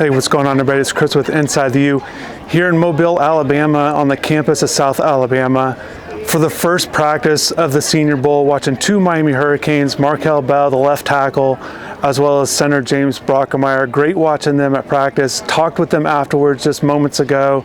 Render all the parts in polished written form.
Hey, what's going on, everybody? It's Chris with InsideTheU here in Mobile, Alabama, on the campus of South Alabama for the first practice of the Senior Bowl, watching two Miami Hurricanes, Markeel Bell, the left tackle, as well as center James Brockermeyer. Great watching them at practice. Talked with them afterwards just moments ago.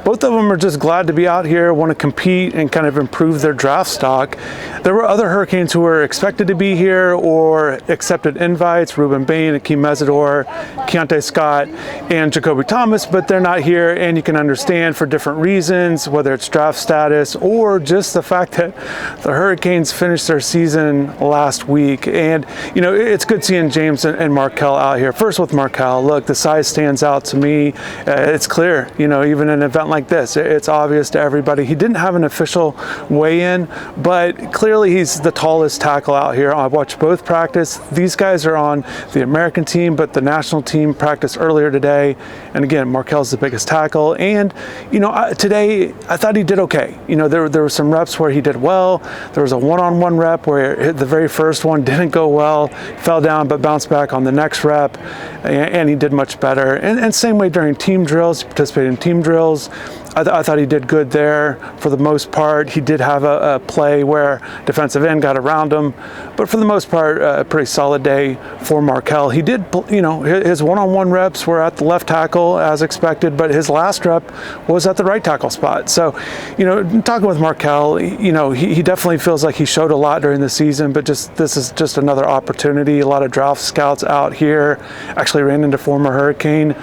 Both of them are just glad to be out here, want to compete and kind of improve their draft stock. There were other Hurricanes who were expected to be here or accepted invites, Ruben Bain, Akeem Mesidor, Keontae Scott, and Jacoby Thomas, but they're not here, and you can understand for different reasons, whether it's draft status or just the fact that the Hurricanes finished their season last week. And, you know, it's good seeing James and Markeel out here. First with Markeel, look, the size stands out to me. It's clear, you know, even in an event like this, it's obvious to everybody. He didn't have an official weigh-in, but clearly he's the tallest tackle out here. I've watched both practice. These guys are on the American team, but the national team practiced earlier today. And again, Markeel's the biggest tackle. And, you know, today I thought he did okay. You know, there were some reps where he did well. There was a one-on-one rep where the very first one didn't go well, fell down, but bounced back on the next rep, and he did much better. And same way during team drills, he participated in team drills. I thought he did good there for the most part. He did have a play where defensive end got around him, but for the most part, a pretty solid day for Markeel. He did, you know, his one-on-one reps were at the left tackle as expected, but his last rep was at the right tackle spot. So, you know, talking with Markeel, you know, he definitely feels like he showed a lot during the season, but this is just another opportunity. A lot of draft scouts out here. Actually ran into former Hurricane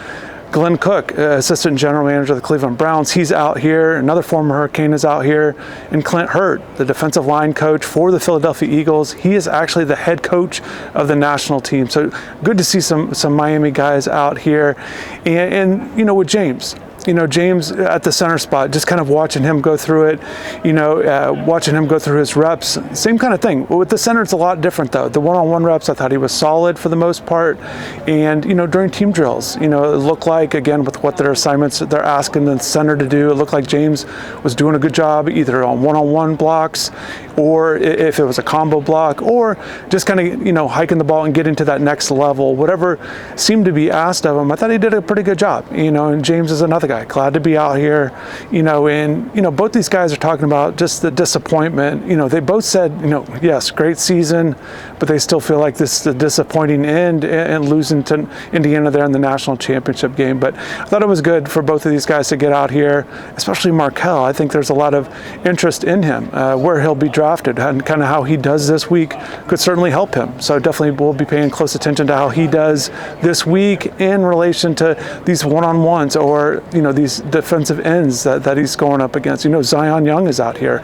Glenn Cook, assistant general manager of the Cleveland Browns. He's out here. Another former Hurricane is out here. And Clint Hurt, the defensive line coach for the Philadelphia Eagles. He is actually the head coach of the national team. So good to see some Miami guys out here. And you know, with James. You know, James at the center spot, just kind of watching him go through it, you know, watching him go through his reps. Same kind of thing. With the center, it's a lot different, though. The one-on-one reps, I thought he was solid for the most part. And, you know, during team drills, you know, it looked like, again, with what their assignments they're asking the center to do, it looked like James was doing a good job either on one-on-one blocks or if it was a combo block or just kind of, you know, hiking the ball and getting to that next level. Whatever seemed to be asked of him, I thought he did a pretty good job. You know, and James is another guy. Glad to be out here, you know, and, you know, both these guys are talking about just the disappointment. You know, they both said, you know, yes, great season, but they still feel like this is a disappointing end and losing to Indiana there in the national championship game. But I thought it was good for both of these guys to get out here, especially Markeel. I think there's a lot of interest in him, where he'll be drafted, and kind of how he does this week could certainly help him. So definitely we'll be paying close attention to how he does this week in relation to these one-on-ones or, you know, these defensive ends that he's going up against. You know, Zion Young is out here.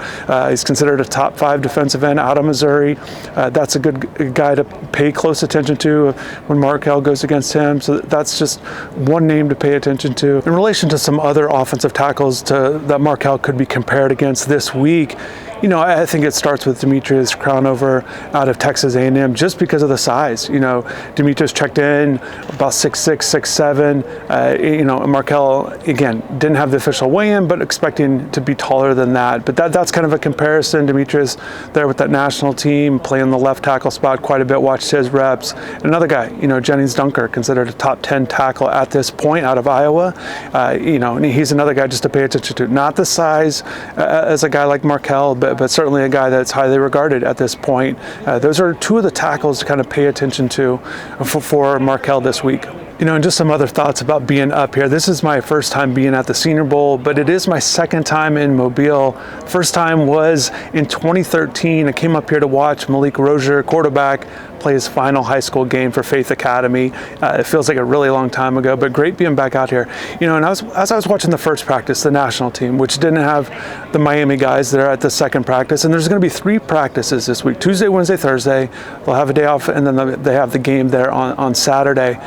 He's considered a top 5 defensive end out of Missouri. That's a good guy to pay close attention to when Markeel goes against him. So that's just one name to pay attention to. In relation to some other offensive tackles that Markeel could be compared against this week, you know, I think it starts with Demetrius Crownover out of Texas A&M just because of the size. You know, Demetrius checked in about 6'6", 6'7". You know, Markeel, again, didn't have the official weigh-in, but expecting to be taller than that. But that's kind of a comparison. Demetrius there with that national team, playing the left tackle spot quite a bit, watched his reps. Another guy, you know, Jennings Dunker, considered a top 10 tackle at this point out of Iowa. You know, and he's another guy just to pay attention to. Not the size as a guy like Markeel, but certainly a guy that's highly regarded at this point. Those are two of the tackles to kind of pay attention to for Markeel this week. You know, and just some other thoughts about being up here. This is my first time being at the Senior Bowl, but it is my second time in Mobile. First time was in 2013. I came up here to watch Malik Rozier, quarterback, play his final high school game for Faith Academy. It feels like a really long time ago, but great being back out here. You know, and as I was watching the first practice, the national team, which didn't have the Miami guys there at the second practice, and there's going to be 3 practices this week, Tuesday, Wednesday, Thursday. They'll have a day off, and then they have the game there on Saturday.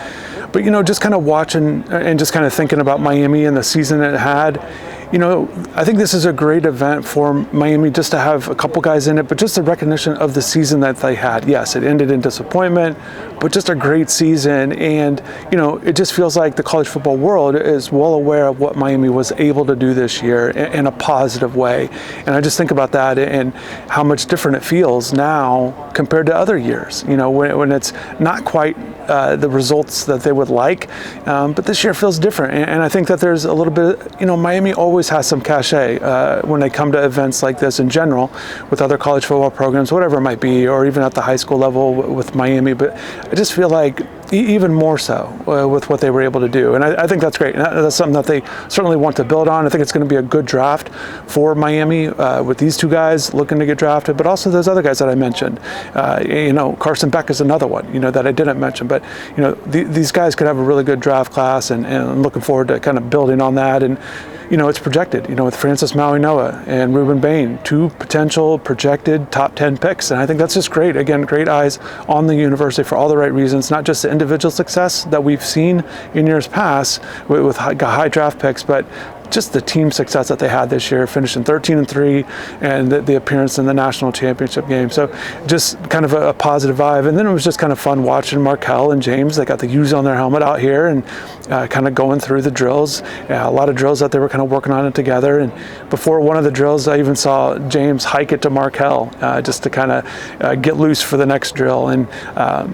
But, you know, just kind of watching and just kind of thinking about Miami and the season it had, you know, I think this is a great event for Miami just to have a couple guys in it, but just a recognition of the season that they had. Yes, it ended in disappointment, but just a great season. And, you know, it just feels like the college football world is well aware of what Miami was able to do this year in a positive way. And I just think about that and how much different it feels now compared to other years, you know, when it's not quite the results that they would like. But this year feels different, and I think that there's a little bit, Miami always has some cachet when they come to events like this in general, with other college football programs, whatever it might be, or even at the high school level with Miami. But I just feel like even more so with what they were able to do. And I think that's great. That's something that they certainly want to build on. I think it's going to be a good draft for Miami with these two guys looking to get drafted, but also those other guys that I mentioned. Carson Beck is another one, that I didn't mention. But, these guys could have a really good draft class, and I'm looking forward to kind of building on that. And, it's projected, with Francis Maui-Noa and Ruben Bain, two potential projected top 10 picks. And I think that's just great. Again, great eyes on the university for all the right reasons, not just the individual success that we've seen in years past with high draft picks, but just the team success that they had this year, finishing 13-3, and the appearance in the national championship game. So just kind of a positive vibe. And then it was just kind of fun watching Markeel and James. They got the U's on their helmet out here and kind of going through the drills. A lot of drills that they were kind of working on it together. And before one of the drills, I even saw James hike it to Markeel just to kind of get loose for the next drill. And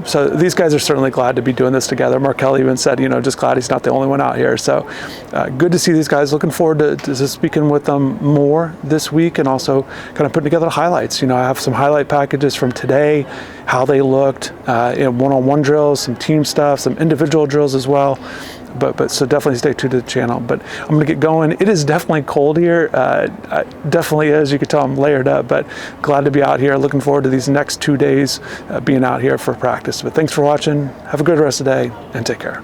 so these guys are certainly glad to be doing this together. Markeel even said, just glad he's not the only one out here. So good to see these guys. Looking forward to speaking with them more this week, and also kind of putting together highlights. I have some highlight packages from today, how they looked, one-on-one drills, some team stuff, some individual drills as well. But so definitely stay tuned to the channel. But I'm going to get going. It is definitely cold here. Definitely is. You can tell I'm layered up, but glad to be out here. Looking forward to these next 2 days being out here for practice. But thanks for watching. Have a good rest of the day, and take care.